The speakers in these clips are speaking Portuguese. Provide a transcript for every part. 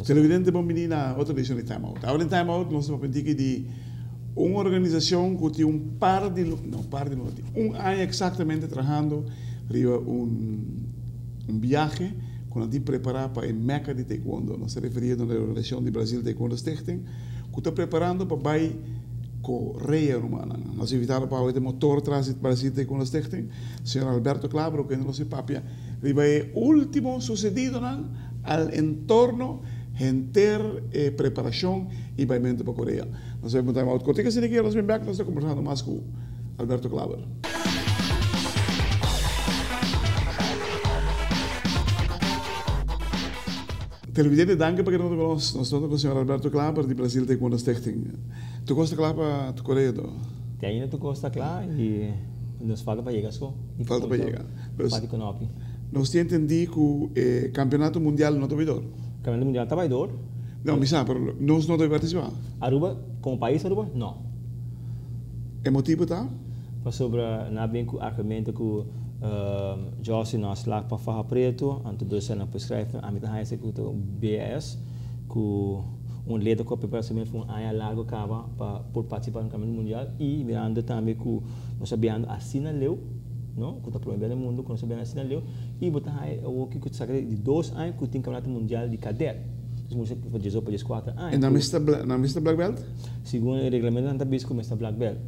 Televidente bom menina outra edição de Time Out. Agora em Time Out nós vamos pedir de uma organização que tem par de ano exatamente trabalhando arriba viaje quando a gente preparar para a Meca de Taekwondo. Nós se referimos à Organização de Brasil Taekwondo Stichting, que está preparando para ir Coreia Romana. Nós invitamos para o motor atrás do Brasil Taekwondo Stichting, o senhor Alberto Clabro, que nos papia, arriba é o último sucedido al entorno enter preparação e pagamento para a Coreia. Nós vamos estar muito contigo, assim que nós vamos back, nós estamos conversando mais com Alberto Claver. Televidente, danke para que nós estamos com o senhor Alberto Claver, de Brasil Taekwondo Stichting. Tu gosta de para a Coreia? Ainda tu gosta lá e nos falta para chegar só. Falta para chegar. Para econômico. Nós entendemos que o campeonato mundial não é trabalhador. Campeonato mundial trabalhador? Não, mas sabe, nós não devemos participar. Aruba, como país Aruba, não. É motivo tá? Para sobre na bem com argumento que Josi nós lá para falar preto, antes de ser na prescreve, a mitad é que o BS, que leda com a preparação foi ano largo cava para por participar no campeonato mundial e mirando também que nós sabíamos assina leu, não? Que está promovendo o mundo, que nós sabíamos assina leu e botar aí o que tu sabe de 2 anos que tem campeonato mundial de cadete. Você pode dizer para 4 anos. E na mista Black Belt? Segundo o regulamento, não está começa Black Belt.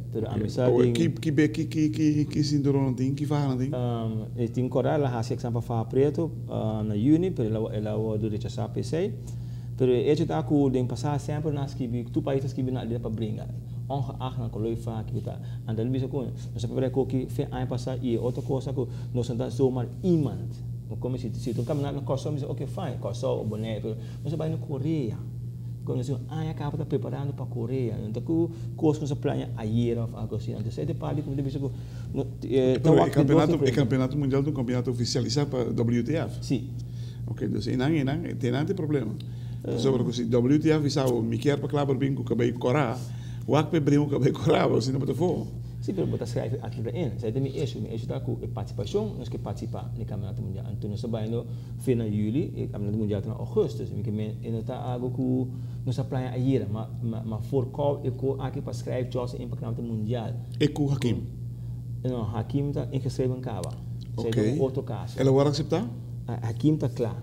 Que cinturão tem? Que farra não tem? Tem coragem, ela faz exame para falar preto na uni, pero ela do rechazar PC. Pero isso está com o passar sempre nas que tu países que na para brincar. Ongeacht na coloi vaak kita. En dan bisa kon. Nós para que fe ano passar e outra coisa que nós não zomaar iemand. Como se tu caminhar na Kosovo, diz, ok, fine, Kosovo, boné, pero nós vai na Coreia. Quando nós acaba tá preparando para a Coreia, então que coisa que nós planeja ayer ou algo assim. Então sai de parte como deve ser que o campeonato mundial é um campeonato oficializado para WTF. Sim. Ok, então tem problema. Sobre que se WTF bisa me quer para claro bem que acabei corar, o acpe brimo acabei corar, você não pode for. Sim, pero botar escreve aqui para ele. Sai também isso está com a participação, nós que participar no campeonato mundial. Então nós vai no final de julho, o campeonato mundial está em agosto, então não está algo que nós planeja ayer, mas for call e co aqui para escrever just em campeonato mundial. E com Hakim? Não, Hakim está ingeschreven cava. Ok. Outro caso. Ela vai aceitar? Hakim está claro.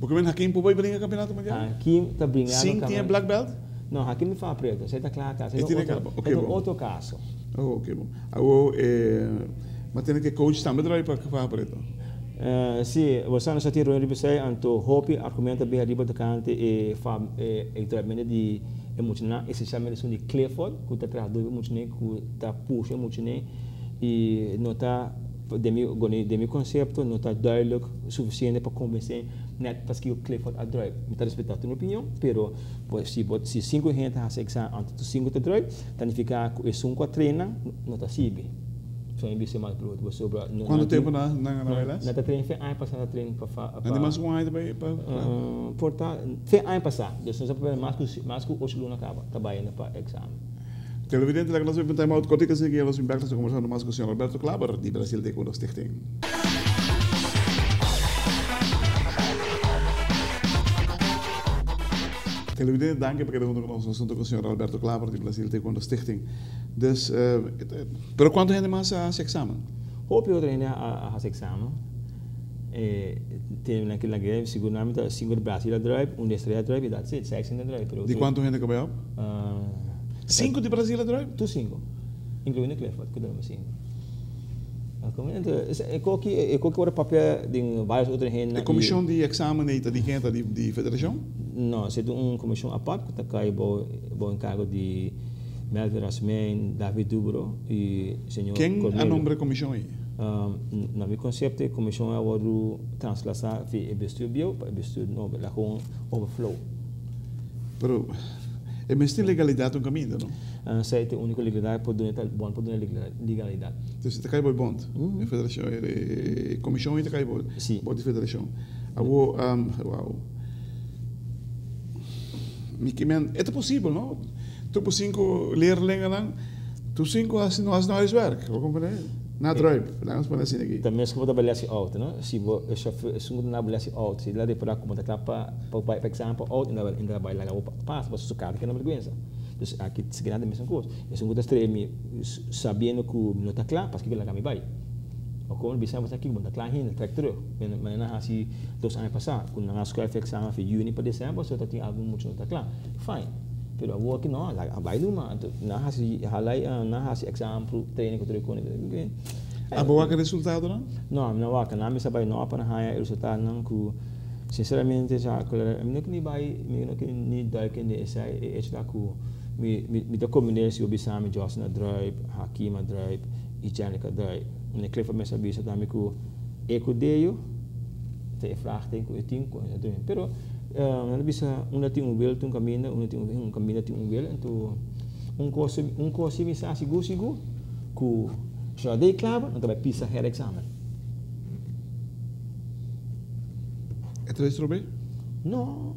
Porque o Hakim pode brincar campeonato mundial? Hakim está brincando. Sim, tinha black belt? Não, Hakim não faz preto, você está claro. É outro caso. Oh, ok, bom. Agora, mas tem que coach também para fazer preto? Sim, você não sabe o que você anto hope argumenta bem arriba da cante e trabalho de emocional, essencialmente de Clifford, que está trazendo emocional, que está puxa emocional e não está de conceito, não está duidelijk suficiente para convencer net porque o Clifford a drive. Me está respeitando a tua opinião, pero se 5 gente faz exame antes de 5 te drive, então fica com esse 5 treina, não está sigue. Só em bicho mais bruto sobre. Quanto tempo na verdade? Na treino foi ano passado treino para. Não mais um ano para. Porta, foi ano passado. Então nós aprendemos mais que o aluno acaba trabalhando para exame. Televidente, nós vamos tentar mais coisas que nós vamos estar conversando mais com o senhor Alberto Claver, de Brasil Taekwondo Stichting. Televidente, danke porque estamos com nós assunto com o senhor Alberto Claver, de Brasil Taekwondo Stichting. Dus, pero quanto gente mais faz exame? Hoop eu treino a fazer exame. Tem naquela greve, seguramente 5 de Brasil a drive, 1 de Estreia a drive e that's it, 6 in a drive. De quanto gente que vai? 5 de Brasil a drive? Tu 5. Incluindo o Clifford, que dorme 5. E qual que é o papel de várias outras gente? A comissão de exame de gente de federação? Não, é uma comissão à parte que está bom encargo de Melvin Rasmen, David Dubro e senhor Quem é o nome da comissão aí? Na meu conceito, a comissão é o translação de bestuur bio, bestuur no, lá com overflow. Pero é mesmo legalidade um caminho, não? Essa é a única legalidade para dar legalidade. Então, você está caindo bond, a federação, a comissão está caindo bond de federação. Wow. Het is possível, não? Tu por 5 leerlingen lang, tu 5 als no huiswerk. Hoe kom je na druip? Langs para assim aqui. Também se você trabalhar assim alto, não? Se você não trabalhar assim alto, se lá de para como tá para por exemplo alto ainda vai lá o passo para sucar que não me aguenta. Dus aqui se ganha a mesma coisa. Eu sou muito extremo sabendo que não está claro, porque lá me vai. Ou como bisa você aqui, bunda claro ainda, tractor. Mas na assim 2 anos passados, quando na escola fez exame de junho para dezembro, só tinha algo muito não está claro. Fine. Pero a work não, a vai do mar, na assim, halai na assim exame treino que eu treino. A boa que resultado não? Não vai, na minha sabai não para na resultado não que sinceramente já claro, eu não que nem vai, eu não que nem dá que nem essa é já que me da combinação eu bisa me Josna drive, Hakima drive, e Janica drive. En ik leef met mensen bezig daarmee que eu dei te vraag tem que eu tenho pero não bisa tem wil tem caminho tem caminho tem wil então curso me sa sigo que já dei claro então vai pisar her examen. Het is er bem? Não.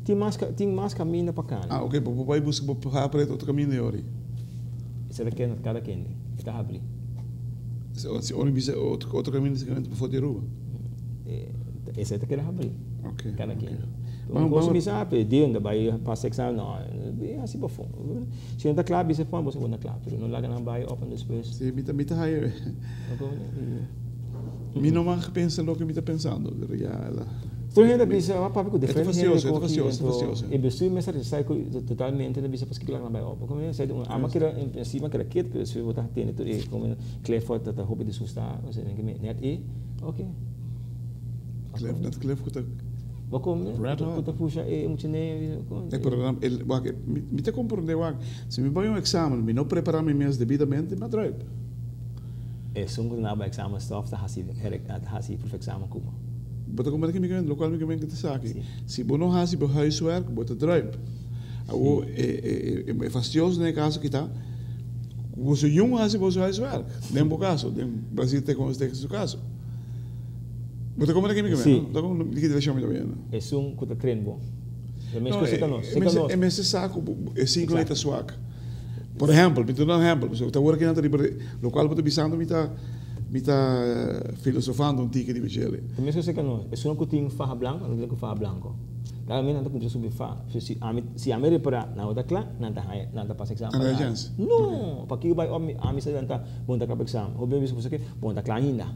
Tem mais caminho para cá. Ah, ok, porque vai buscar para outro caminho de ori. Isso é que cada quem está abrir. Se outro caminho de para foder rua. Esse é que era abrir. Ok. Cada quem. Vamos me sabe, de onde vai passar exame não, é assim para fora. Se não está claro, você pode você não claro, não larga na vai open the space. Sim, me tá aí. Me não mais pensa no que me está pensando, pero já ela. Então ainda bisa apa porque diferente. É facioso. E bestu me sabe sai totalmente na bisa porque lá na vai open. Como é, sai ama que em princípio que kit que se botar tem tudo e como Clifford tá hobby de sustar, você tem que net e ok. Cliff que tá como que tá puxa e muito nem é programa ele me te compreender se me vai exame me não preparar me mesmo devidamente na drive. É só um na exame stuff tá hasi por exame como. Bota como é que me ganha, local me ganha que te saque. Se você não hasi para huiswerk, bota drive. É fastidioso no caso que tá. Você jong hasi para huiswerk. Nem por caso, nem Brasil tem como este caso. Bota como é que me ganha, não? Então como que te deixa me também. É só um que tá treino bom. É mesmo coisa que nós. É mesmo saco, é 5 letras suaca. Por exemplo, me dá um exemplo, você está agora que não tem local para bisando me tá filosofando tique de Michele. Também se você que não, é só um que tem farra branca, não tem que farra branco. Realmente não tem que subir farra. Se a me reparar na outra clã, não tá passa exame. Não, porque vai a me se danta bom da capa exame. O bem você que bom da clã ainda.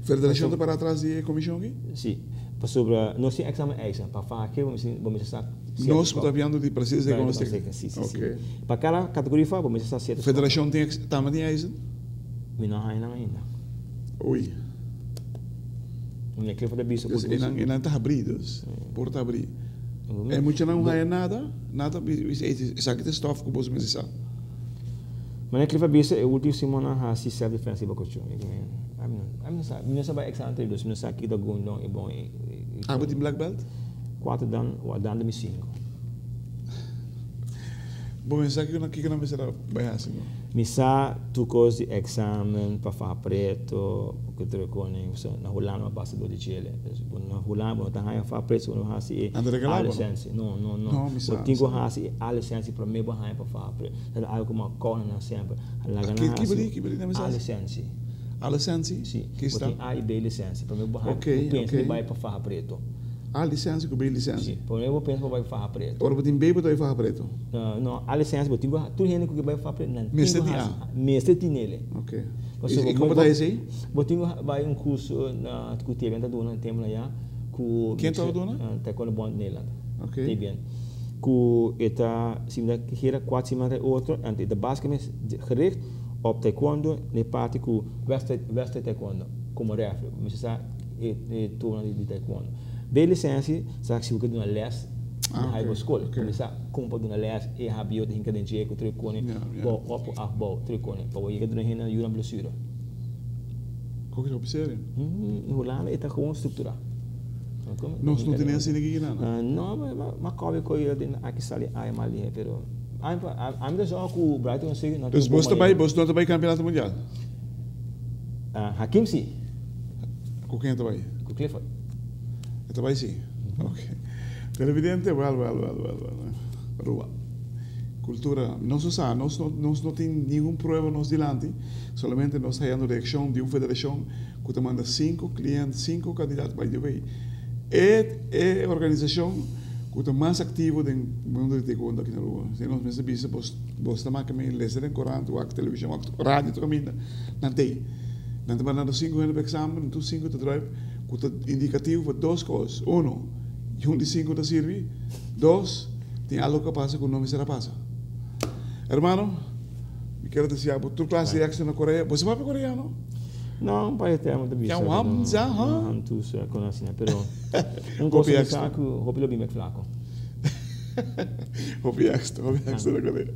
Federação para atrás de comissão aqui? Sim. Para sobre não se exame para farra que vamos saber. Nós estamos vendo de precisa de como sim. Para cada categoria farra vamos saber certo. Federação tem também tem isso? Não ainda. Oi. Minha clifa da bisa. E não está abrido. Porta abrir. É muito não há nada. Isso aqui é stoff que você me disse. Minha clifa bisa é o último semana a se self defense para coach. Não sabe exame dos não sabe que da gondão é bom. Ah, você tem black belt? 4 dan, o dan de 5. Bom, isso aqui que não vai ser bem assim. Misa tu coisa de exame para fazer preto, porque tu reconhece na Holanda uma base do Chile. Na Holanda não tá aí fazer preto, não há assim a licença. Não. Eu tenho assim a licença para me barrar para fazer preto. É algo como corna na sempre. Que beli a licença. A licença? Sim. Que está? Tem A e B licença para me barrar. Ok. Vai para fazer preto. A licença que B licença? Sim. Por eu penso que vai fazer preto. Ora, você tem B para fazer preto? Não, a licença, eu tenho tudo que vai fazer preto. Mestre tem A? Mestre tem nele. Ok. E como está isso aí? Eu tenho um curso na que teve ainda do ano tempo lá. Quem está do ano? Está com o bom nele. Ok. Tem bem. Que está, se me dá 4 semanas outro, antes de basicamente gericht op taekwondo, na parte que veste taekwondo, como refre, mas está torna de taekwondo. Bem licença, sabe se você dá uma les na high school, começa compra uma les e habio de hinca dentro com tricone, bom op afbouw tricone, para o ir dentro hina jura blessura. Como que é sério? Em Holanda está com estrutura. Nós não temos assim aqui nada. Não, mas como que eu tenho aqui sali ai mal ali, pero ainda só com o Brighton sei não. Você não vai campeonato mundial? Hakim sim. Com quem trabalha? Com Clifford. Trabalha sim? Ok. Televidente, well. Rua. Cultura, nós não tem nenhum problema nos delante, solamente nós estamos na reação de uma federação que manda 5 clientes, 5 candidatos para o país. É a organização que está mais ativa no mundo de taekwondo aqui na rua. Se nós pensamos, você também caminha, lezer em corante, ou a televisão, ou a rádio, tu caminha, não tem. Não tem mandando 5 anos para exame, então 5 tu drive, que é indicativo para 2 coisas. 1, de 5 te serve. 2, tem algo que passa com o nome será passa. Hermano, me quero dizer, tu classe de action na Coreia, você vai para a Coreia, não? Não, para ter muito bicho. É um hamza, ha? Tu se conhece, né? Pero um gosto de saco, roupa lo bem flaco. Roupa extra na Coreia.